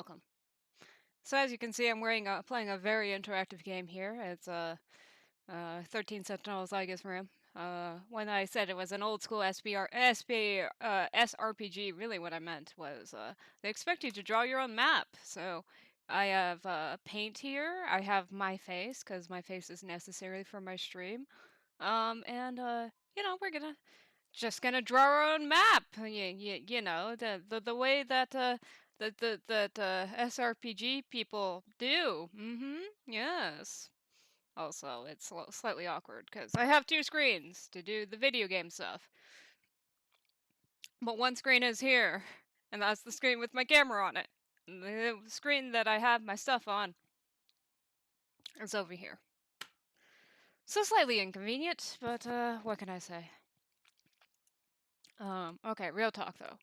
welcome. So as you can see, I'm playing a very interactive game here. It's a 13 Sentinels Aegis Rim. When I said it was an old school SRPG, really what I meant was they expect you to draw your own map. So I have paint here. I have my face because my face is necessary for my stream. And we're just gonna draw our own map. You know the way that SRPG people do. Yes. Also, it's slightly awkward because I have two screens to do the video game stuff. But one screen is here, and that's the screen with my camera on it. And the screen that I have my stuff on is over here. So slightly inconvenient, but what can I say? Okay, real talk though.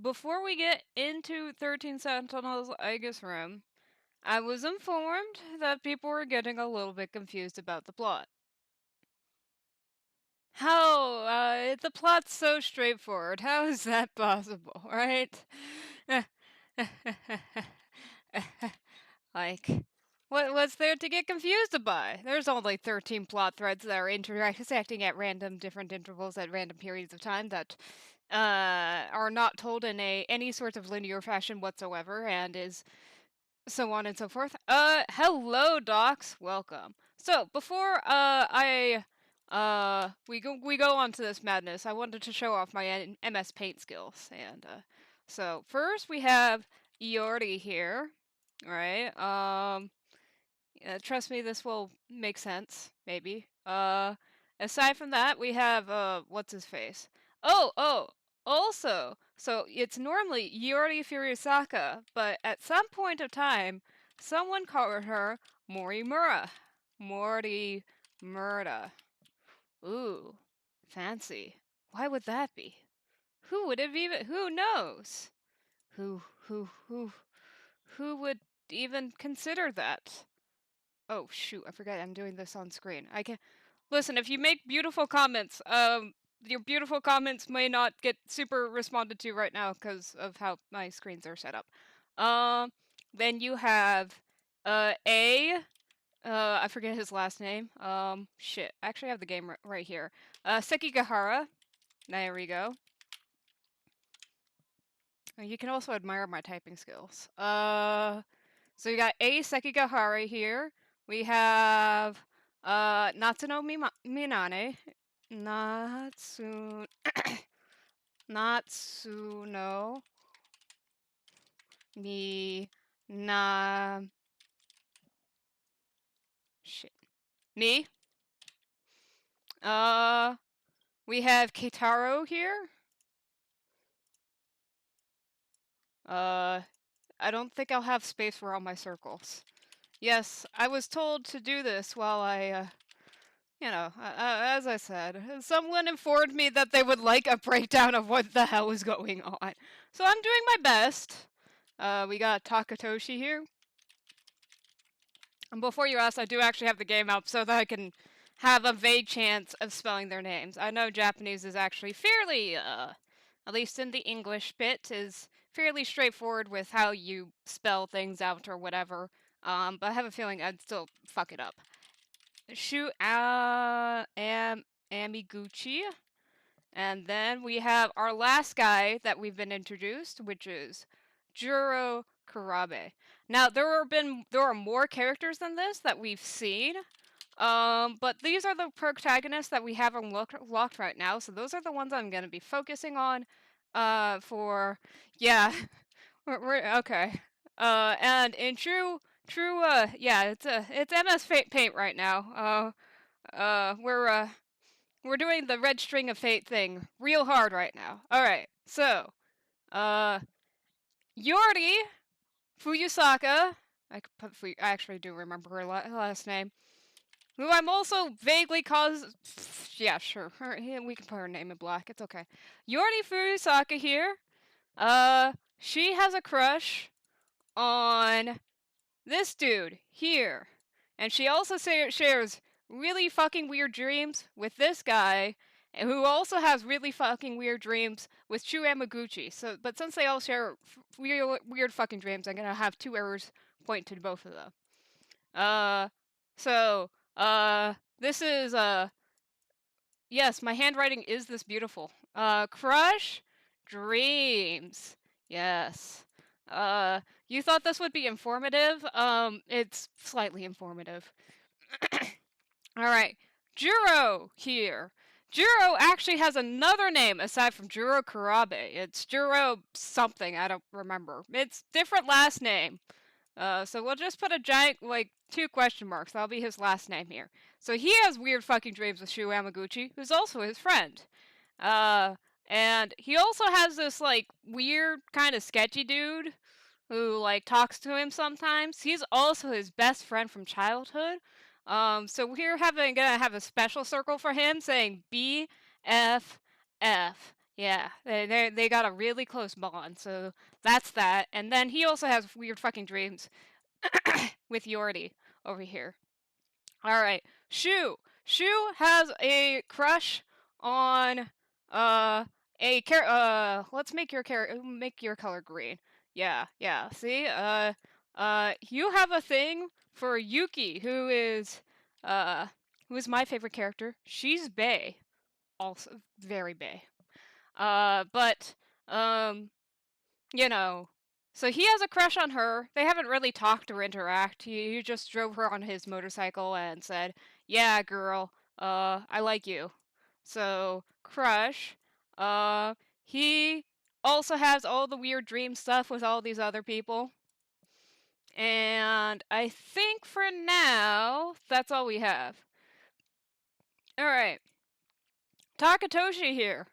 Before we get into 13 Sentinels Aegis Rim, I was informed that people were getting a little bit confused about the plot. How, the plot's so straightforward. How is that possible, right? Like, what's there to get confused by? There's only 13 plot threads that are intersecting at random different intervals at random periods of time that are not told in any sort of linear fashion whatsoever, and is so on and so forth. Hello, docs. Welcome. So before we go on to this madness, I wanted to show off my MS Paint skills, and so first we have Iori here, right? Trust me, this will make sense, maybe. Aside from that, we have what's his face? Oh, also, so it's normally Iori Furisaka, but at some point of time, someone called her Morimura. Morimura. Ooh, fancy. Why would that be? Who would have even? Who knows? Who would even consider that? Oh shoot, I forget I'm doing this on screen. I can listen, if you make beautiful comments, your beautiful comments may not get super responded to right now because of how my screens are set up. Then you have I forget his last name. Shit. I actually have the game right here. Sekigahara. There we go. You can also admire my typing skills. So you got A Sekigahara here. We have Natsuno Minane. Natsuno shit. Me. We have Keitaro here. I don't think I'll have space for all my circles. Yes, I was told to do this while I, as I said, someone informed me that they would like a breakdown of what the hell is going on. So I'm doing my best. We got Takatoshi here. And before you ask, I do actually have the game up so that I can have a vague chance of spelling their names. I know Japanese is actually fairly, at least in the English bit, is fairly straightforward with how you spell things out or whatever. But I have a feeling I'd still fuck it up. Shu Amiguchi. And then we have our last guy that we've been introduced, which is Juro Kurabe. Now there are more characters than this that we've seen. But these are the protagonists that we have locked right now, so those are the ones I'm gonna be focusing on. Yeah, we're okay. And in true, yeah, it's MS Paint right now. We're doing the red string of fate thing real hard right now. All right, so, Yori Fuyusaka. I actually do remember her last name. Who I'm also vaguely yeah, sure. We can put her name in black. It's okay. Yori Fuyusaka here. She has a crush on this dude here. And she also shares really fucking weird dreams with this guy. who also has really fucking weird dreams with Shu Yamaguchi. So, but since they all share weird fucking dreams, I'm gonna have 2 errors point to both of them. So, this is, yes, my handwriting is this beautiful. Crush Dreams. Yes. You thought this would be informative? It's slightly informative. Alright. Juro here. Juro actually has another name aside from Juro Kurabe. It's Juro something, I don't remember. It's different last name. So we'll just put a giant, like, 2 question marks. That'll be his last name here. So he has weird fucking dreams with Shu Yamaguchi, who's also his friend. And he also has this, like, weird kind of sketchy dude who, like, talks to him sometimes. He's also his best friend from childhood. So we're gonna have a special circle for him saying BFF. Yeah, they got a really close bond, so that's that. And then he also has weird fucking dreams with Yordi over here. Alright, Shu. Shu has a crush on let's make your color green. Yeah, see? You have a thing for Yuki, who is my favorite character. She's bae. Also very bae. But you know, so he has a crush on her. They haven't really talked or interact. He just drove her on his motorcycle and said, "Yeah, girl, I like you." So, crush. He also has all the weird dream stuff with all these other people. And I think for now, that's all we have. Alright. Takatoshi here.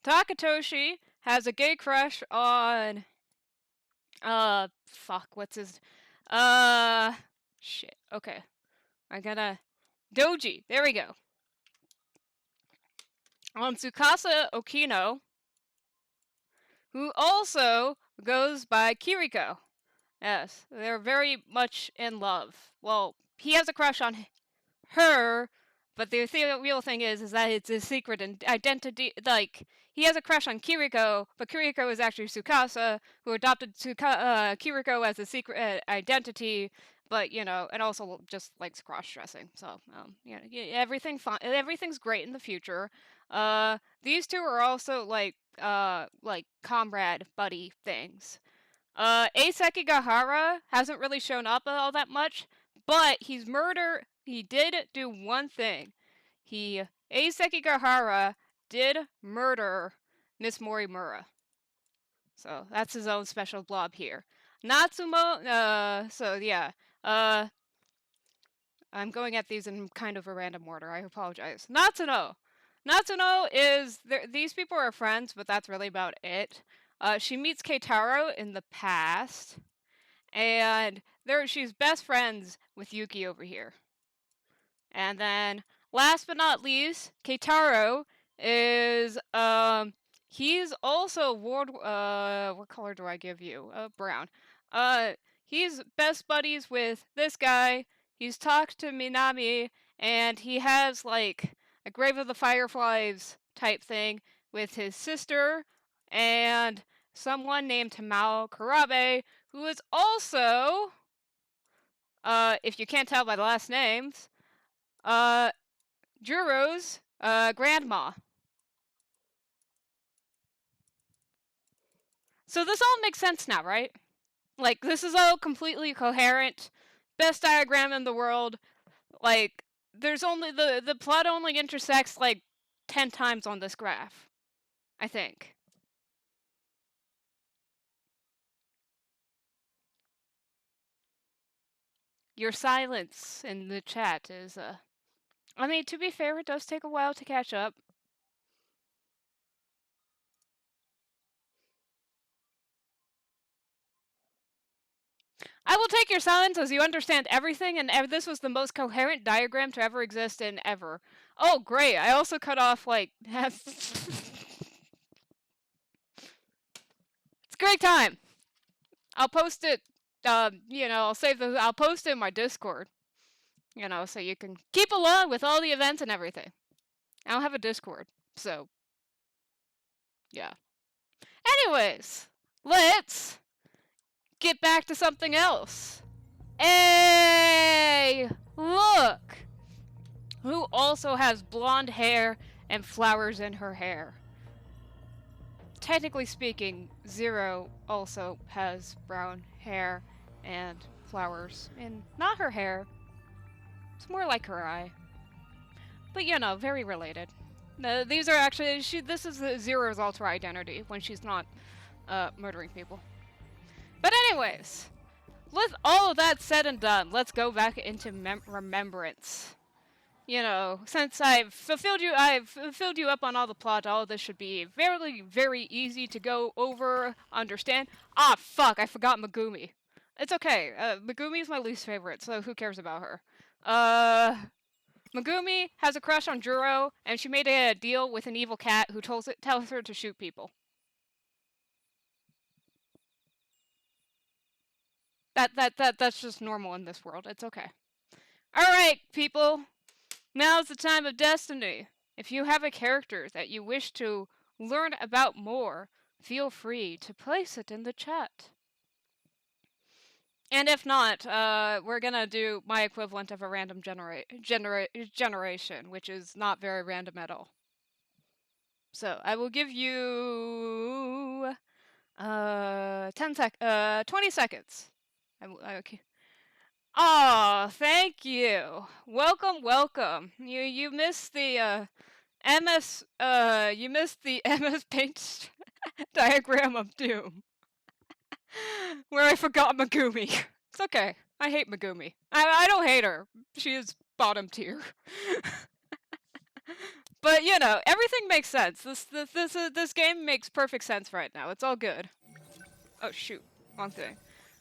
Takatoshi has a gay crush on fuck, what's his shit. Okay. I gotta Doji, there we go. On Tsukasa Okino, who also goes by Kiriko. Yes, they're very much in love. Well, he has a crush on her, but the real thing is that it's a secret and identity. Like, he has a crush on Kiriko, but Kiriko is actually Tsukasa, who adopted Kiriko as a secret identity. But and also just likes cross-dressing. So everything's great in the future. These two are also like comrade buddy things. Ace Sekigahara hasn't really shown up all that much, but he did do one thing. Ace Sekigahara did murder Miss Morimura. So that's his own special blob here. Natsumo, so yeah. I'm going at these in kind of a random order. I apologize. Natsuno! Natsuno is... These people are friends, but that's really about it. She meets Keitaro in the past, and she's best friends with Yuki over here. And then, last but not least, Keitaro is, he's also what color do I give you? Brown. He's best buddies with this guy. He's talked to Minami, and he has, like, a Grave of the Fireflies type thing with his sister, and someone named Tamao Karabe, who is also, if you can't tell by the last names, Juro's grandma. So this all makes sense now, right? Like, this is all completely coherent. Best diagram in the world. Like, there's only the plot only intersects like 10 times on this graph, I think. Your silence in the chat is I mean, to be fair, it does take a while to catch up. I will take your silence as you understand everything, and this was the most coherent diagram to ever exist in ever. Oh, great. I also cut off, like... It's a great time. I'll post it, I'll post it in my Discord. So you can keep along with all the events and everything. I don't have a Discord. So, yeah. Anyways, let's get back to something else. Hey! Look! Who also has blonde hair and flowers in her hair? Technically speaking, Zero also has brown hair and flowers in not her hair. It's more like her eye. But you know, very related. These are actually this is Zero's alter identity when she's not murdering people. But anyways, with all of that said and done, let's go back into remembrance. You know, since I've fulfilled you up on all the plot. All of this should be very, very easy to go over, understand. Ah, fuck! I forgot Megumi. It's okay. Megumi is my least favorite, so who cares about her? Megumi has a crush on Juro, and she made a deal with an evil cat who tells her to shoot people. That's just normal in this world. It's okay. All right, people. Now's the time of destiny. If you have a character that you wish to learn about more, feel free to place it in the chat. And if not, we're gonna do my equivalent of a random generation, which is not very random at all. So I will give you 20 seconds. Okay. Oh, thank you. Welcome. You missed the you missed the MS Paint diagram of doom. Where I forgot Megumi. It's okay. I hate Megumi. I don't hate her. She is bottom tier. But you know, everything makes sense. This game makes perfect sense right now. It's all good. Oh shoot, wrong thing.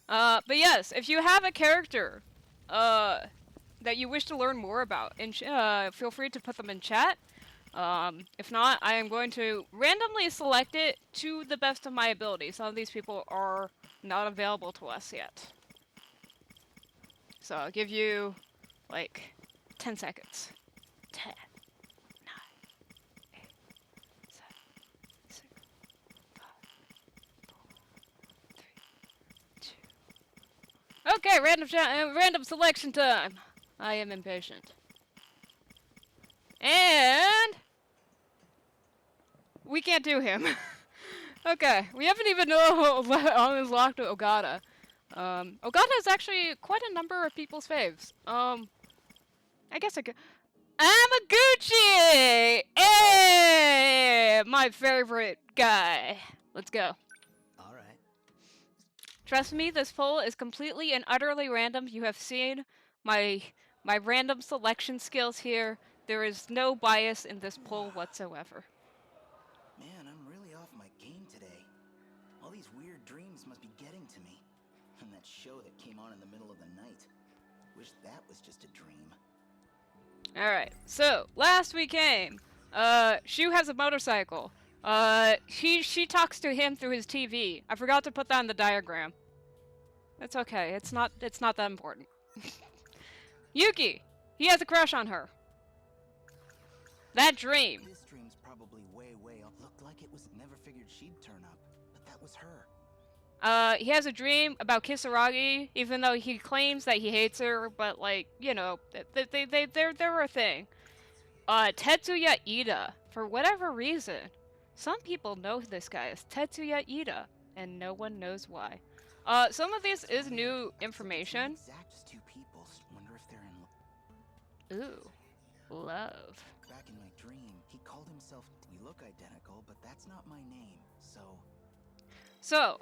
But yes, if you have a character, that you wish to learn more about, and feel free to put them in chat. If not, I am going to randomly select it to the best of my ability. Some of these people are not available to us yet. So I'll give you, like, 10 seconds. 10, 9, 8, 7, 6, 5, 4, 3, 2. Okay, random selection time. I am impatient. And we can't do him. Okay, we haven't even unlocked Ogata. Ogata is actually quite a number of people's faves. I guess I could. Amaguchi! Hey! My favorite guy. Let's go. Alright. Trust me, this poll is completely and utterly random. You have seen my random selection skills here. There is no bias in this poll whatsoever. Man, I'm really off my game today. All these weird dreams must be getting to me. And that show that came on in the middle of the night. Wish that was just a dream. Alright, so, last we came. Shu has a motorcycle. She talks to him through his TV. I forgot to put that in the diagram. That's okay, it's not that important. Yuki! He has a crush on her. That dream. This dream's probably way up. Looked like it was never figured she'd turn up, but that was her. He has a dream about Kisaragi, even though he claims that he hates her, but like, you know, they're a thing. Tetsuya Ida, for whatever reason, some people know this guy as Tetsuya Ida, and no one knows why. Some of this is new information. Exact two people. Wonder if they're in Ooh, love. Back in my dream, he called himself. We look identical, but that's not my name. So,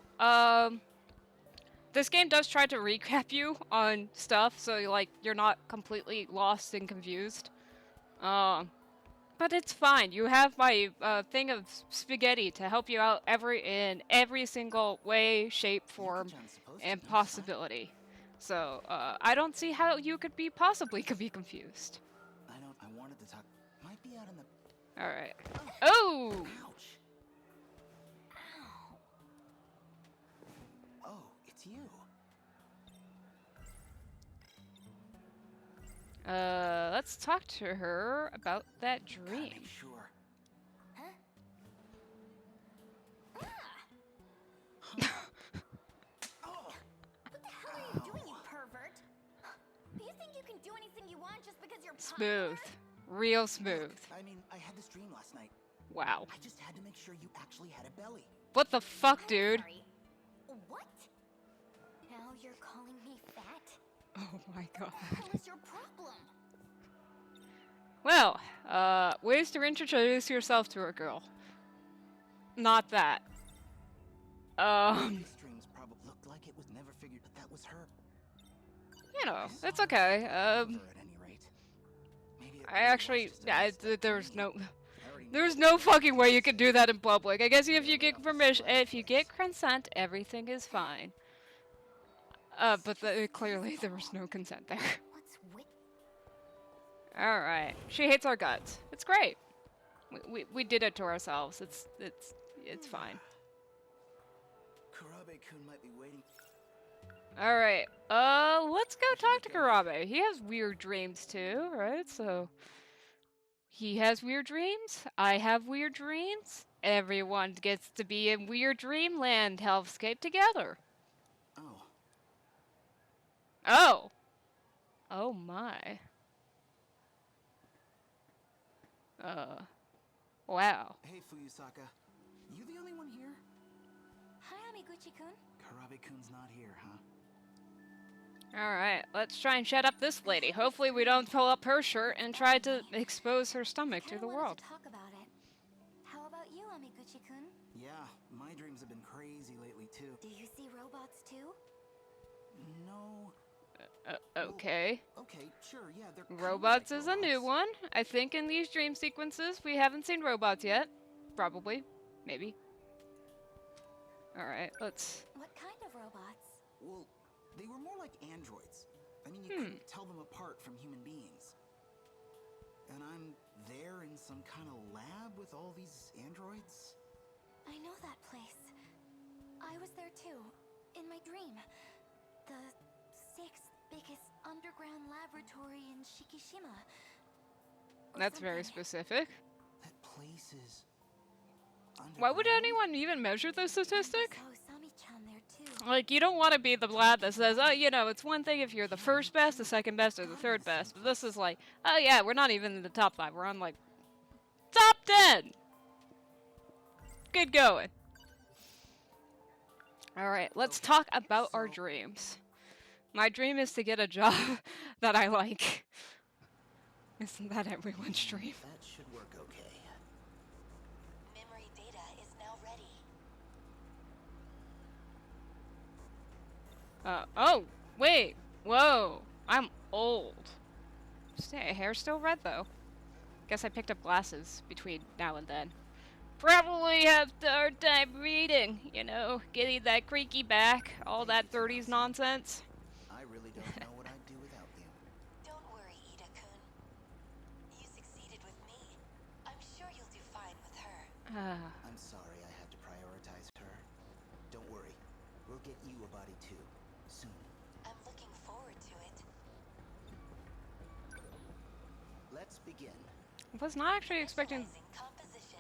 this game does try to recap you on stuff, so like you're not completely lost and confused. But it's fine. You have my thing of spaghetti to help you out in every single way, shape, form, and possibility. So I don't see how you could possibly be confused. I wanted to talk. Might be out in the. All right. Oh. Ouch. Ow. Oh, it's you. Let's talk to her about that dream. Sure. everything you want just because you're Smooth. popular? Real smooth. Look, I mean, I had this dream last night. Wow. I just had to make sure you actually had a belly. What the fuck, I'm dude? sorry. What? Now you're calling me fat? Oh my god. What the hell is your problem? Well, ways to introduce yourself to a girl. Not that. These dreams probably looked like it was never figured, but that was her. You know, I saw it's her okay. over at any rate. Maybe it I really was actually, just a mistake. there's no, I already knew there's it. no fucking way you can do that in public. I guess if you get permission, if you get consent, everything is fine. But clearly there was no consent there. What's with... Alright. She hates our guts. It's great. We did it to ourselves. It's fine. Kurabe-kun might be waiting. Alright. Let's go talk to Karabe. He has weird dreams too, right? So he has weird dreams. I have weird dreams. Everyone gets to be in weird dreamland hellscape together. Oh. Oh. Oh my. Wow. Hey, Fuyusaka. You the only one here? Hi, Amiguchi-kun. Karabe-kun's not here, huh? Alright, let's try and shut up this lady. Hopefully we don't pull up her shirt and try to expose her stomach to Kinda the wanted world. to talk about it. How about you, Amiguchi-kun? Yeah, my dreams have been crazy lately, too. Do you see robots too? No. Okay. Okay, sure, yeah, they're kinda Robots like is a new robots. one. I think in these dream sequences we haven't seen robots yet. Probably. Maybe. Alright, let's... What kind of robots? Well, they were more like androids. I mean, you couldn't tell them apart from human beings. And I'm there in some kind of lab with all these androids. I know that place. I was there too, in my dream. The sixth biggest underground laboratory in Shikishima. Or That's very something. specific. That place is Why would underground? anyone even measure the statistic? I saw Usami-chan there too. Like, you don't want to be the lad that says, oh, you know, it's one thing if you're the first best, the second best, or the third best. But this is like, oh yeah, we're not even in the top 5. We're on, like, top 10! Good going. Alright, let's talk about our dreams. My dream is to get a job that I like. Isn't that everyone's dream? That should work okay. Memory data is now ready. Oh, wait. Whoa. I'm old. Hair's still red, though. Guess I picked up glasses between now and then. Probably have a hard time reading, you know, getting that creaky back, all that 30s nonsense. I really don't know what I'd do without you. Don't worry, Ida-kun. You succeeded with me. I'm sure you'll do fine with her. I'm sorry I had to prioritize her. Don't worry. We'll get you a body too. Soon. I'm looking forward to it. Let's begin. I was not actually expecting... Visualizing composition.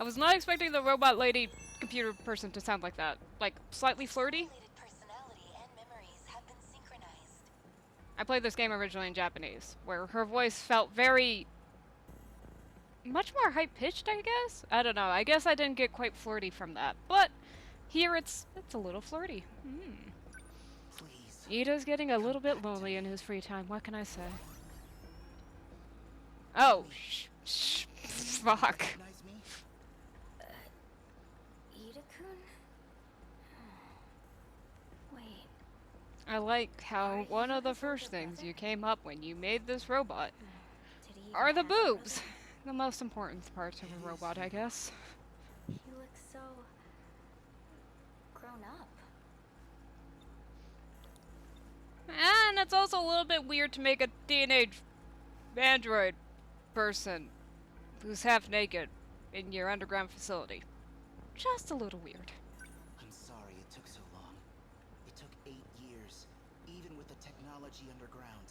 I was not expecting the robot lady computer person to sound like that. Like, slightly flirty? Simulated personality and memories have been synchronized. I played this game originally in Japanese, where her voice felt very... much more high-pitched, I guess? I don't know, I guess I didn't get quite flirty from that. But, here it's a little flirty. Please. Ida's getting a little bit lonely in his free time, what can I say? Oh, fuck. Recognize me? Ida-kun? Wait. I like how Are one you of the his first older things brother? you came up when you made this robot Did he are the even have a boobs. brother? The most important part of a robot, I guess. He looks so... grown up. And it's also a little bit weird to make a teenage android person who's half naked in your underground facility. Just a little weird. I'm sorry it took so long. It took 8 years, even with the technology underground.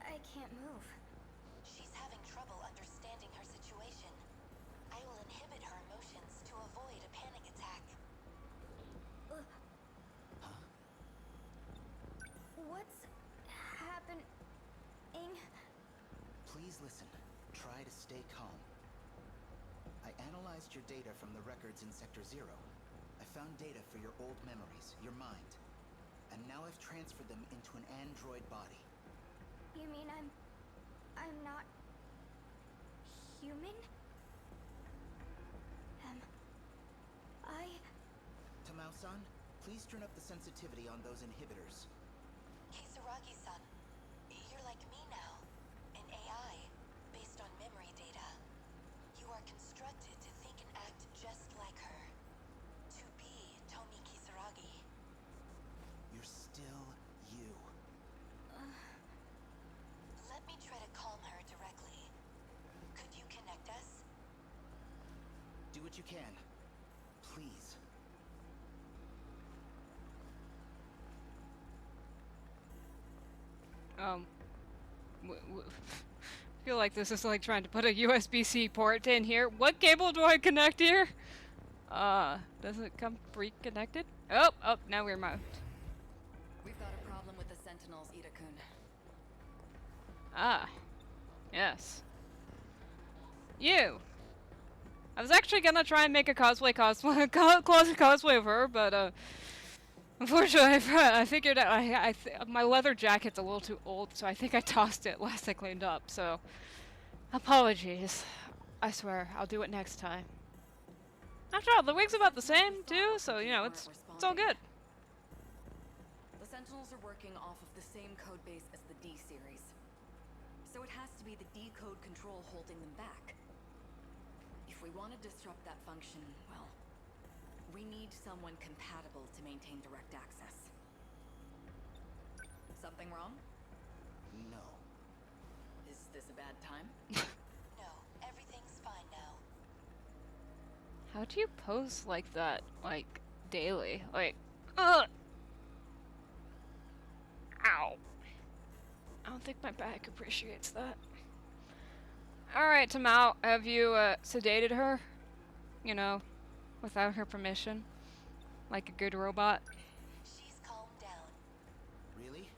I can't move. She's having trouble understanding her situation. I will inhibit her emotions to avoid a panic attack. Please listen. Try to stay calm. I analyzed your data from the records in Sector 0. I found data for your old memories, your mind. And now I've transferred them into an android body. You mean I'm not human? Tamao-san, please turn up the sensitivity on those inhibitors. Kisaragi-san, you're like me now. An AI, based on memory data. You are constructed to think and act just like her. To be Tomi Kisaragi. You're still you. Let me try to calm her directly. Could you connect us? Do what you can. Please. Feel like this is like trying to put a USB-C port in here. What cable do I connect here? Does it come pre-connected? Oh, now we're moved. We've got a problem with the Sentinels, Ida-kun. Ah, yes. You! I was actually gonna try and make a cosplay of her, but, unfortunately, I figured out my leather jacket's a little too old, so I think I tossed it last I cleaned up, so apologies. I swear, I'll do it next time. After all, the wig's about the same, too, so, you know, it's all good. The Sentinels are working off of the same code base as the D series. So it has to be the D-code control holding them back. If we want to disrupt that function, well, we need someone compatible to maintain direct access. Something wrong? No. Is this a bad time? No, everything's fine now. How do you pose like that, like, daily? Like, ugh! Ow. I don't think my back appreciates that. Alright, Tamao, have you, sedated her? You know, without her permission? Like a good robot? She's calmed down. Really?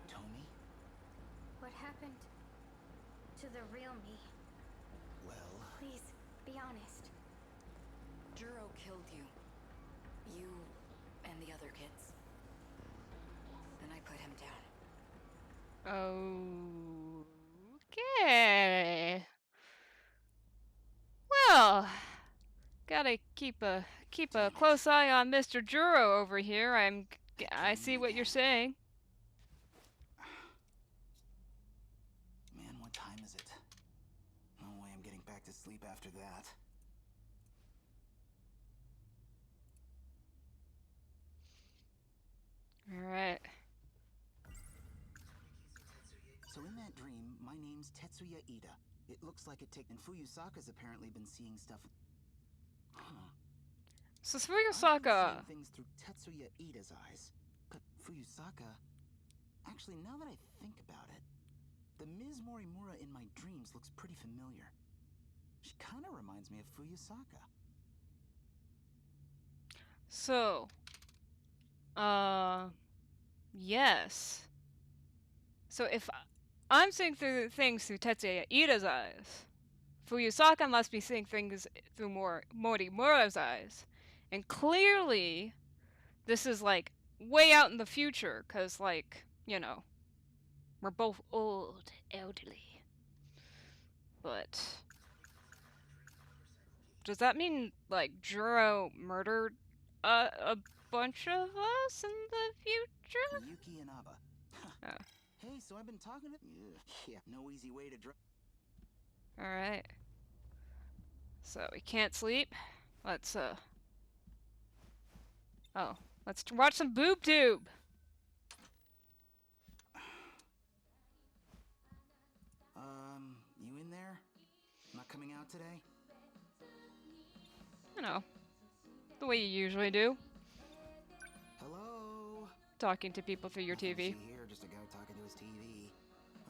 Tomi? What happened to the real me? Well... Please, be honest. Juro killed you. You and the other kids. And I put him down. Okay. Well, gotta keep a close eye on Mr. Juro over here. I see what you're saying. Man, what time is it? No way I'm getting back to sleep after that. Alright. So in that dream, my name's Tetsuya Ida. It looks like it and Fuyusaka's apparently been seeing stuff. Huh. So I've been Fuyusaka. seeing things through Tetsuya Ida's eyes. But Fuyusaka... Actually, now that I think about it, the Ms. Morimura in my dreams looks pretty familiar. She kind of reminds me of Fuyusaka. So, yes. So if I'm seeing things through Tetsuya Ida's eyes, Fuyusaka must be seeing things through Morimura's eyes. And clearly, this is like way out in the future, because, like, you know, we're both old, elderly. But does that mean, like, Juro murdered a bunch of us in the future? Yuki and Aba. Oh. Hey, so I've been talking to... Yeah, no easy way to Alright. So we can't sleep. Let's, oh. Let's watch some boob tube! You in there? Not coming out today? You know. The way you usually do. Hello? Talking to people through your Nothing to TV. see here, just a guy talking to his TV.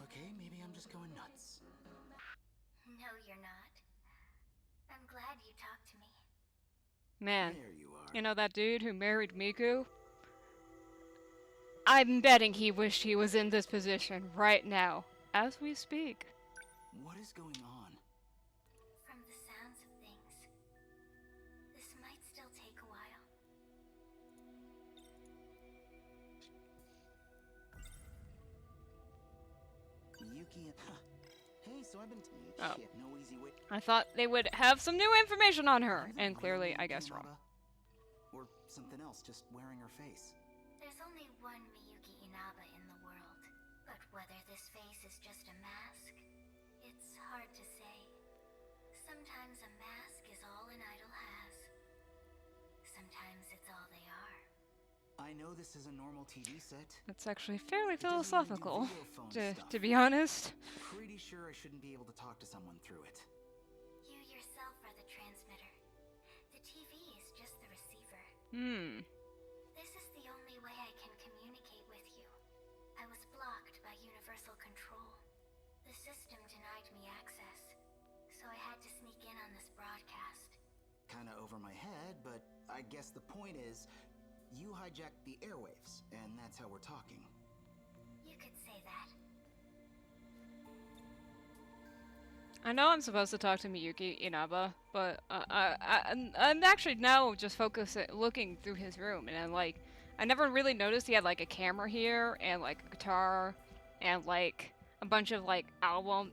Okay, maybe I'm just going nuts. No, you're not. I'm glad you talked to me. Man. There you are. You know that dude who married Miku? I'm betting he wished he was in this position right now, as we speak. What is going on? From the sounds of things, this might still take a while. Yuki and... Hey, so I've been... Oh. Shit, no easy way... I thought they would have some new information on her, and clearly I guessed wrong. Or something else just wearing her face. There's only one Miyuki Inaba in the world, but whether this face is just a mask, it's hard to say. Sometimes a mask is all an idol has. Sometimes it's all they are. I know this is a normal TV set. That's actually fairly It doesn't even do philosophical, video phone to stuff. be honest. Pretty sure I shouldn't be able to talk to someone through it. You yourself are the transmitter. The TV is just the receiver. This is the only way I can communicate with you. I was blocked by Universal Control. The system denied me access, so I had to sneak in on this broadcast. Kinda over my head, but I guess the point is, you hijacked the airwaves, and that's how we're talking. You could say that. I know I'm supposed to talk to Miyuki Inaba, but I'm actually now just looking through his room, and I'm like, I never really noticed he had like a camera here, and like a guitar, and like a bunch of like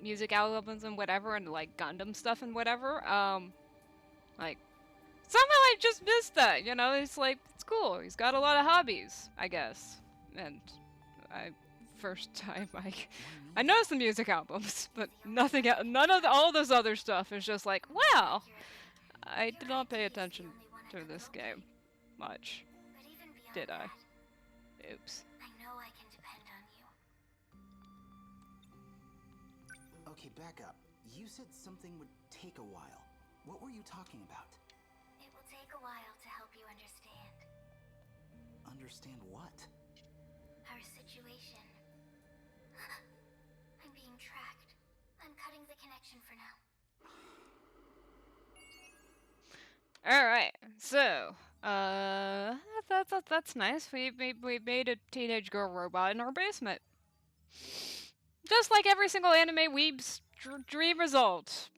music albums and whatever, and like Gundam stuff and whatever. Like, somehow I just missed that, you know? It's like, it's cool. He's got a lot of hobbies, I guess. And first time I noticed the music albums, but nothing else, all this other stuff is just like, wow, I did not pay attention to this game much, But even beyond did I? that, Oops. I know I can depend on you. Okay, back up. You said something would take a while. What were you talking about? It will take a while to help you understand. Understand what? Our situation. I'm being tracked. I'm cutting the connection for now. Alright, so, that's nice. We made a teenage girl robot in our basement. Just like every single anime weeb's dream result.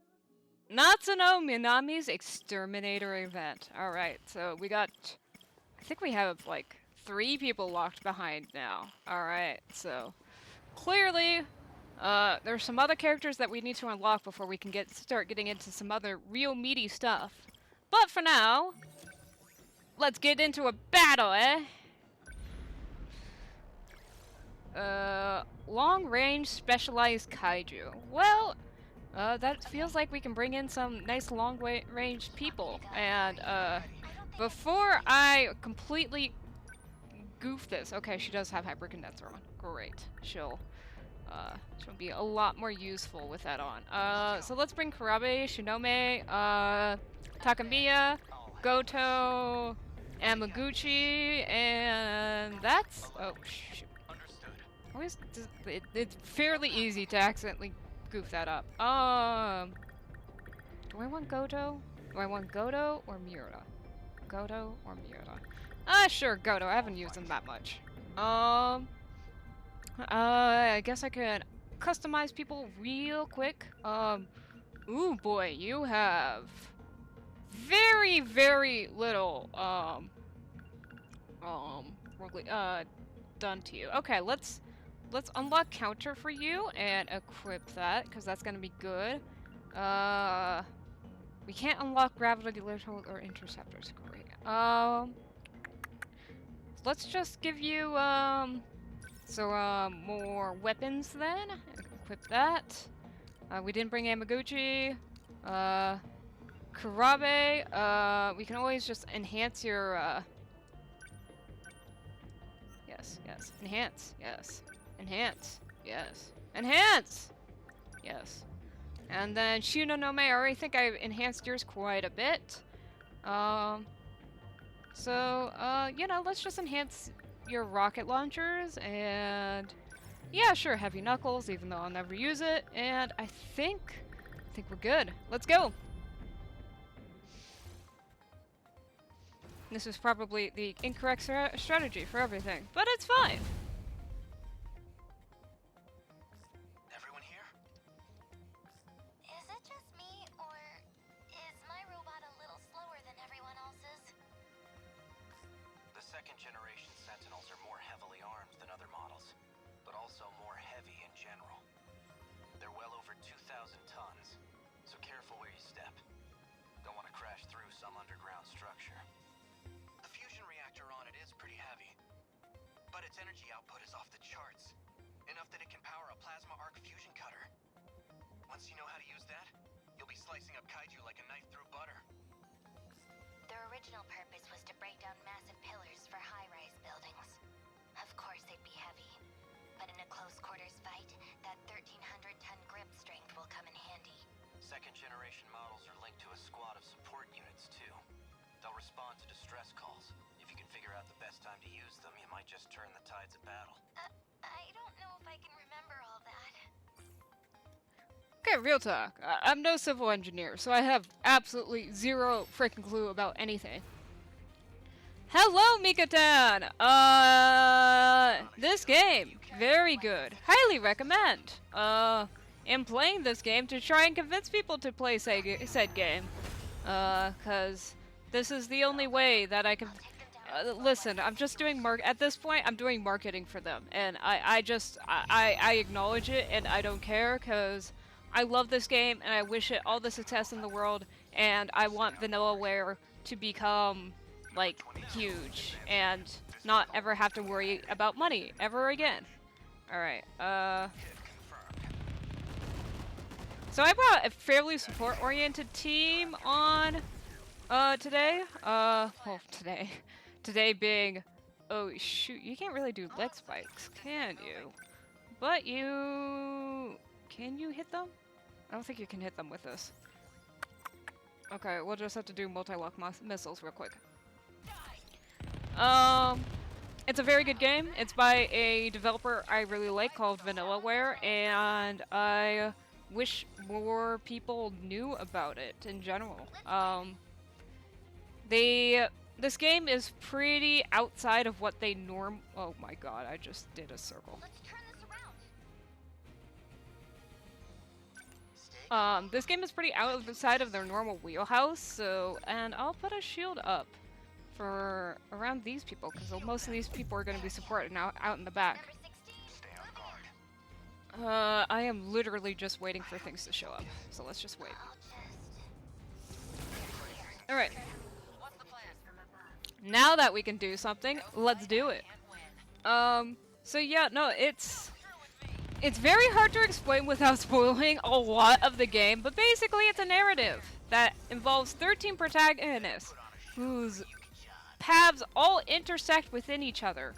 Natsuno Minami's exterminator event. Alright, so we got... I think we have, like, 3 people locked behind now. Alright, so... Clearly, there's some other characters that we need to unlock before we can start getting into some other real meaty stuff. But for now, let's get into a battle, eh? Long-range specialized kaiju. Well, that feels like we can bring in some nice long-range people. And, before I completely goof this... Okay, she does have hypercondenser on. Great. She'll be a lot more useful with that on. So let's bring Kurabe, Shinome, Takamiya, Goto, Amaguchi, and that's... Oh, shoot. Always, it's fairly easy to accidentally goof that up. Do I want Goto? Do I want Goto or Miura? Goto or Miura? Sure, Goto. I haven't used him that much. I guess I could customize people real quick. Ooh boy, you have very, very little, done to you. Okay, let's unlock counter for you and equip that, because that's gonna be good. We can't unlock gravity literal or interceptors. Great. Let's just give you, more weapons then. Equip that. We didn't bring Amaguchi. Kurabe, we can always just enhance your, Yes. Enhance. Yes. Enhance. Yes. Enhance! Yes. And then Shinonome, I already think I enhanced yours quite a bit. You know, let's just enhance your rocket launchers, and yeah, sure, heavy knuckles, even though I'll never use it, and I think we're good. Let's go! This was probably the incorrect strategy for everything, but it's fine! some underground structure. The fusion reactor on it is pretty heavy, but its energy output is off the charts. Enough that it can power a plasma arc fusion cutter. Once you know how to use that, you'll be slicing up kaiju like a knife through butter. Their original purpose was to break down massive pillars for high-rise buildings. Of course they'd be heavy, but in a close-quarters fight, that 1,300-ton grip strength will come in handy. Second-generation models are linked to a squad of support units, too. They'll respond to distress calls. If you can figure out the best time to use them, you might just turn the tides of battle. I don't know if I can remember all that. Okay, real talk. I'm no civil engineer, so I have absolutely zero freaking clue about anything. Hello, Mikatan! This game, very good. Highly recommend. Am playing this game to try and convince people to play said game. Cause this is the only way that I can... listen, I'm just doing at this point, I'm doing marketing for them. And I acknowledge it and I don't care, cause I love this game and I wish it all the success in the world, and I want Vanillaware to become, like, huge and not ever have to worry about money ever again. Alright, so I brought a fairly support-oriented team on, today. Well, today. Today being... Oh, shoot, you can't really do leg spikes, can you? But you... Can you hit them? I don't think you can hit them with this. Okay, we'll just have to do multi-lock missiles real quick. It's a very good game. It's by a developer I really like called Vanillaware, and I wish more people knew about it in general. This game is pretty outside of what they Oh my god, I just did a circle. Let's turn this around. This game is pretty outside of their normal wheelhouse, so... And I'll put a shield up for around these people, because most of these people are going to be supported now out in the back. Number 16. Stay on guard. I am literally just waiting for things to show up, so let's just wait. Alright. Now that we can do something, let's do it. So yeah, no, it's very hard to explain without spoiling a lot of the game, but basically it's a narrative that involves 13 protagonists whose paths all intersect within each other.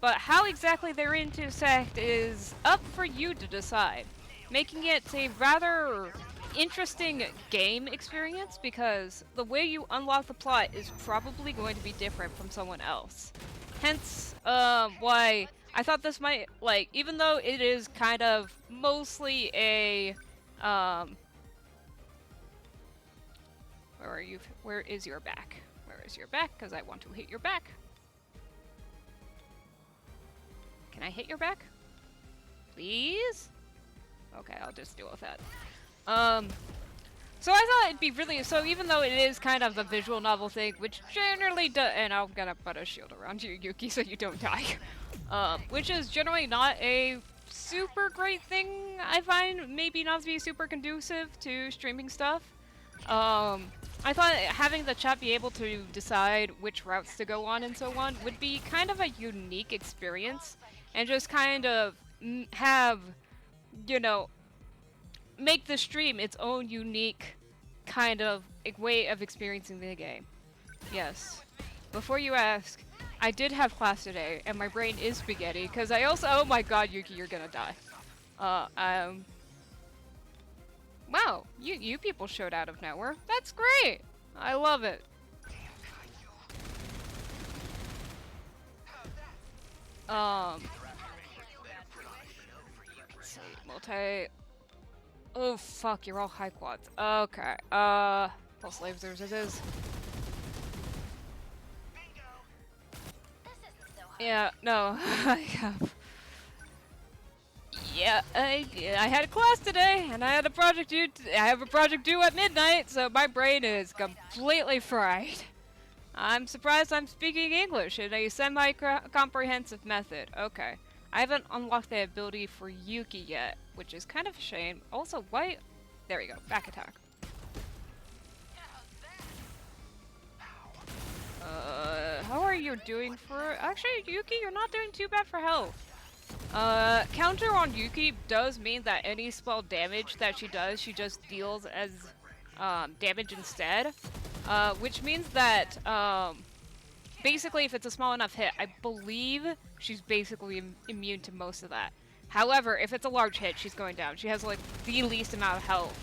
But how exactly they intersect is up for you to decide, making it a rather interesting game experience because the way you unlock the plot is probably going to be different from someone else. Hence, why I thought this might, like, even though it is kind of mostly a, where are you? Where is your back? Where is your back? Because I want to hit your back. Can I hit your back? Please? Okay, I'll just deal with that. So I thought it'd be really, so even though it is kind of a visual novel thing, which generally does, and I'm gonna put a shield around you, Yuki, so you don't die. Which is generally not a super great thing, I find, maybe not to be super conducive to streaming stuff. I thought having the chat be able to decide which routes to go on and so on would be kind of a unique experience, and just kind of have, you know, make the stream its own unique kind of way of experiencing the game. Yes. Before you ask, I did have class today, and my brain is spaghetti, because I also- oh my god, Yuki, you're gonna die. Wow, you people showed out of nowhere. That's great! I love it. Let's see, oh fuck, you're all high quads. Okay, pulse lasers it is. Yeah, no, I have. Yeah, I had a class today, and I had a project due. I have a project due at midnight, so my brain is completely fried. I'm surprised I'm speaking English in a semi-comprehensive method. Okay, I haven't unlocked the ability for Yuki yet, which is kind of a shame. Also, why? There we go, back attack. How are you doing for... Actually, Yuki, you're not doing too bad for health. Counter on Yuki does mean that any spell damage that she does, she just deals as, damage instead. Which means that, basically if it's a small enough hit, I believe she's basically immune to most of that. However, if it's a large hit, she's going down. She has, like, the least amount of health.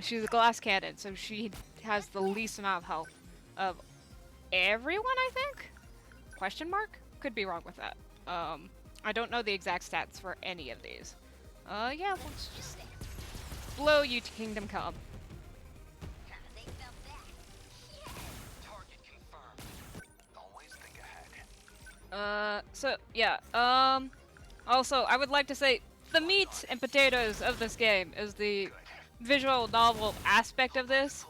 She's a glass cannon, so she has the least amount of health of everyone, I think? Question mark? Could be wrong with that. I don't know the exact stats for any of these. Yeah, let's just blow you to Kingdom Come. Target confirmed. Always think ahead. So, yeah, also, I would like to say, the meat and potatoes of this game is the visual novel aspect of this.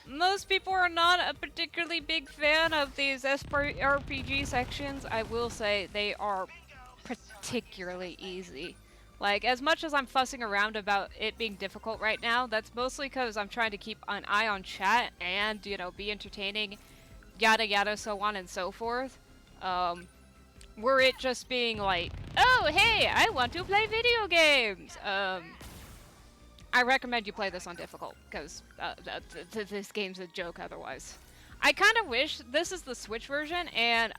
Most people are not a particularly big fan of these RPG sections. I will say they are particularly easy. Like, as much as I'm fussing around about it being difficult right now, that's mostly because I'm trying to keep an eye on chat and, you know, be entertaining, yada yada, so on and so forth. Were it just being like, oh, hey, I want to play video games, I recommend you play this on difficult, because this game's a joke otherwise. I kind of wish this is the Switch version, and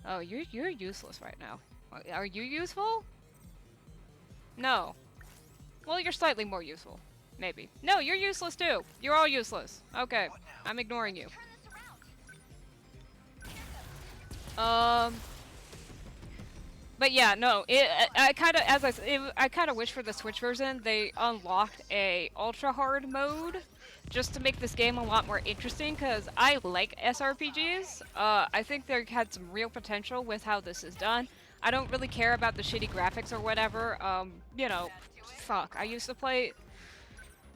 oh, you're useless right now. Are you useful? No. Well, you're slightly more useful. Maybe. No, you're useless too. You're all useless. Okay, I'm ignoring you. But yeah, no, I kind of, I kind of wish for the Switch version they unlocked a ultra hard mode, just to make this game a lot more interesting. Cause I like SRPGs. I think they had some real potential with how this is done. I don't really care about the shitty graphics or whatever. You know, fuck. I used to play.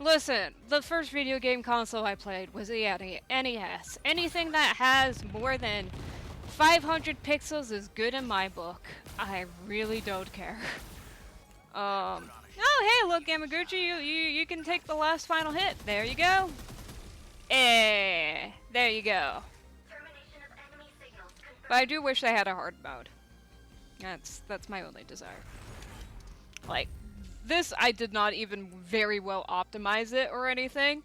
Listen, the first video game console I played was the NES. Anything that has more than 500 pixels is good in my book. I really don't care. Oh, hey, look, Yamaguchi, you can take the last final hit. There you go. There you go. But I do wish they had a hard mode. That's my only desire. Like, this I did not even very well optimize it or anything,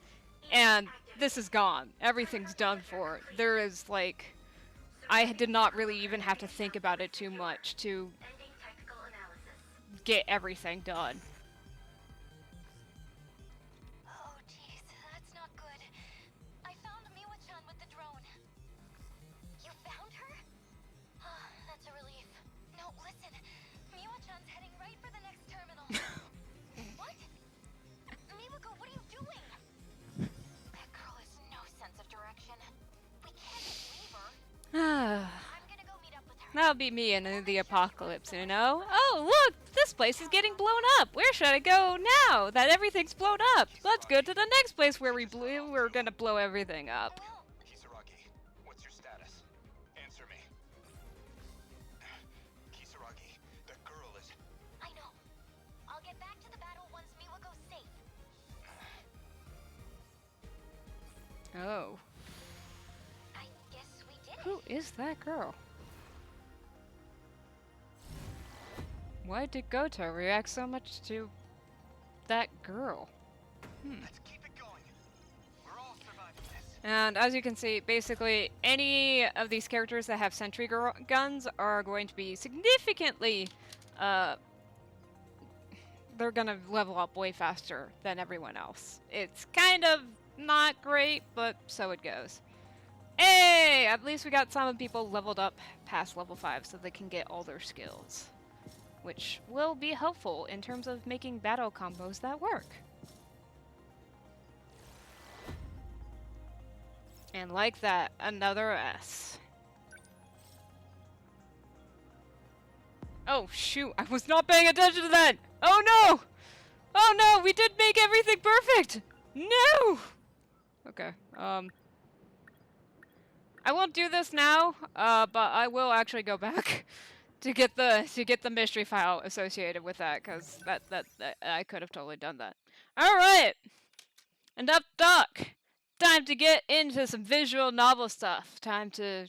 and this is gone. Everything's done for it. There is, like, I did not really even have to think about it too much to get everything done. Oh, jeez, that's not good. I found Miwa-chan with the drone. You found her? Oh, that's a relief. No, listen. Miwa-chan's heading right for the next terminal. What? Miwako, what are you doing? That girl has no sense of direction. We can't just leave her. I'm gonna go meet up with her. That'll be me in the apocalypse, you know? Oh, look! This place is getting blown up! Where should I go now that everything's blown up? Let's go to the next place where we're gonna blow everything up. Kisaragi, what's your status? Answer me. Kisaragi, the girl is... I know. I'll get back to the battle once Miwako's safe. Oh. I guess we did it. Who is that girl? Why did Goto react so much to that girl? Let's keep it going. We're all surviving this. And as you can see, basically any of these characters that have sentry guns are going to be significantly, they're gonna level up way faster than everyone else. It's kind of not great, but so it goes. Hey! At least we got some people leveled up past level 5 so they can get all their skills, which will be helpful in terms of making battle combos that work. And like that, another S. Oh shoot, I was not paying attention to that! Oh no! Oh no, we did make everything perfect! No! Okay, I won't do this now, but I will actually go back to get the mystery file associated with that, because that I could have totally done that. Alright! Enough talk! time to get into some visual novel stuff. Time to,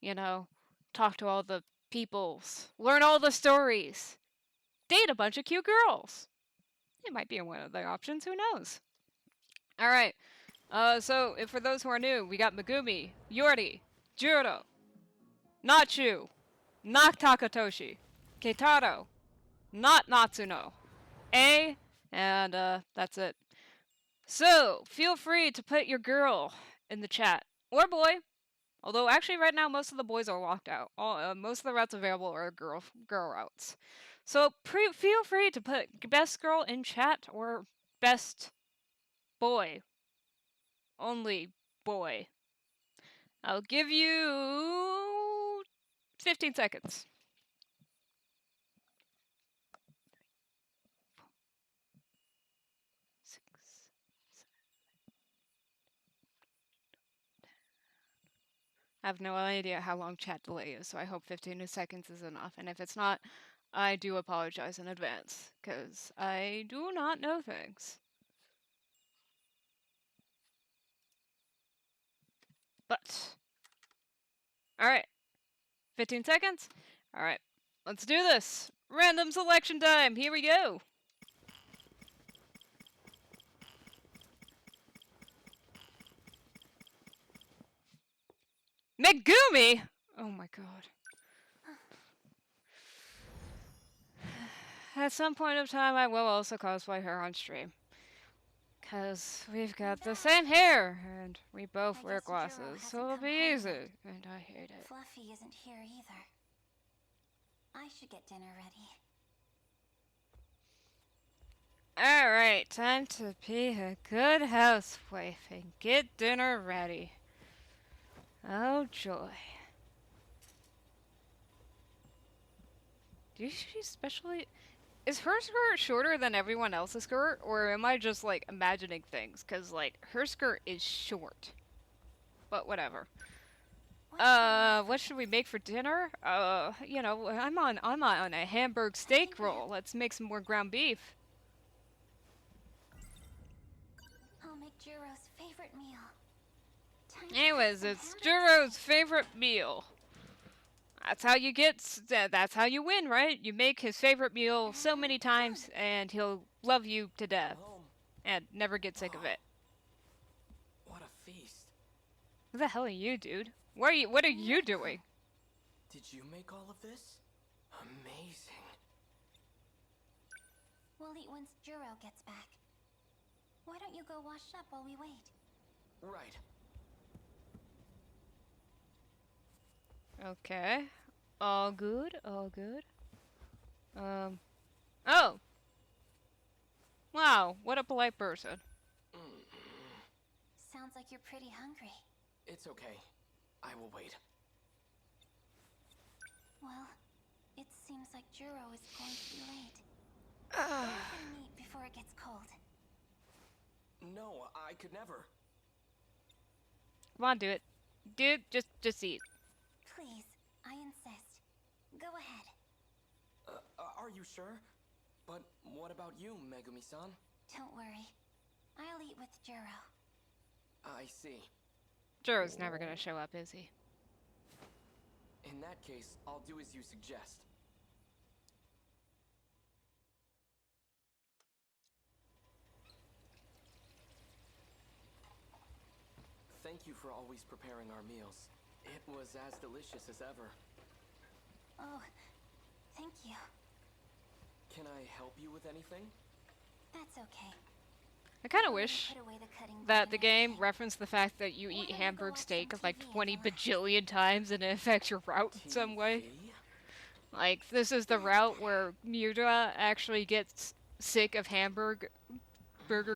you know, talk to all the peoples, learn all the stories, date a bunch of cute girls. It might be one of the options, who knows? Alright, so for those who are new, we got Megumi, Yori, Juro, Nachu, not Takatoshi, Keitaro, not Natsuno, A, and that's it. So, feel free to put your girl in the chat, or boy. Although, actually, right now, most of the boys are locked out. Most of the routes available are girl routes. So, feel free to put best girl in chat, or best boy. Only boy. I'll give you 15 seconds. I have no idea how long chat delay is, so I hope 15 seconds is enough. And if it's not, I do apologize in advance, because I do not know things. But, alright. 15 seconds? Alright. Let's do this! Random selection time! Here we go! Megumi! Oh my god. At some point of time, I will also cosplay her on stream. Because we've got the same hair, and we both wear glasses, so it'll be easy. And I hate it. Fluffy isn't here either. I should get dinner ready. Alright, time to be a good housewife and get dinner ready. Oh joy. Do she especially... Is her skirt shorter than everyone else's skirt, or am I just, like, imagining things? Because, like, her skirt is short. But whatever. What should we make for dinner? You know, I'm on a Hamburg steak roll. Let's make some more ground beef. I'll make Juro's favorite meal. Anyways, it's Juro's favorite meal. That's how you that's how you win, right? You make his favorite meal so many times, and he'll love you to death. And never get sick of it. What a feast. Who the hell are you, dude? What are you doing? Did you make all of this? Amazing. We'll eat once Juro gets back. Why don't you go wash up while we wait? Right. Okay. All good, all good. Oh! Wow, what a polite person. Sounds like you're pretty hungry. It's okay. I will wait. Well, it seems like Juro is going to be late. Go ahead and eat before it gets cold. No, I could never. Come on, do it. Dude, just eat. Please, I insist. Go ahead. Are you sure? But what about you, Megumi-san? Don't worry. I'll eat with Juro. I see. Juro's never gonna show up, is he? In that case, I'll do as you suggest. Thank you for always preparing our meals. It was as delicious as ever. Oh, thank you. Can I help you with anything? That's okay. I kind of wish Put away the cutting board that and the game everything. referenced the fact that you Why eat don't we go Hamburg watch steak some like TV 20 until we're- bajillion times and it affects your route in some way. TV? Like, this is the route where Miura actually gets sick of burger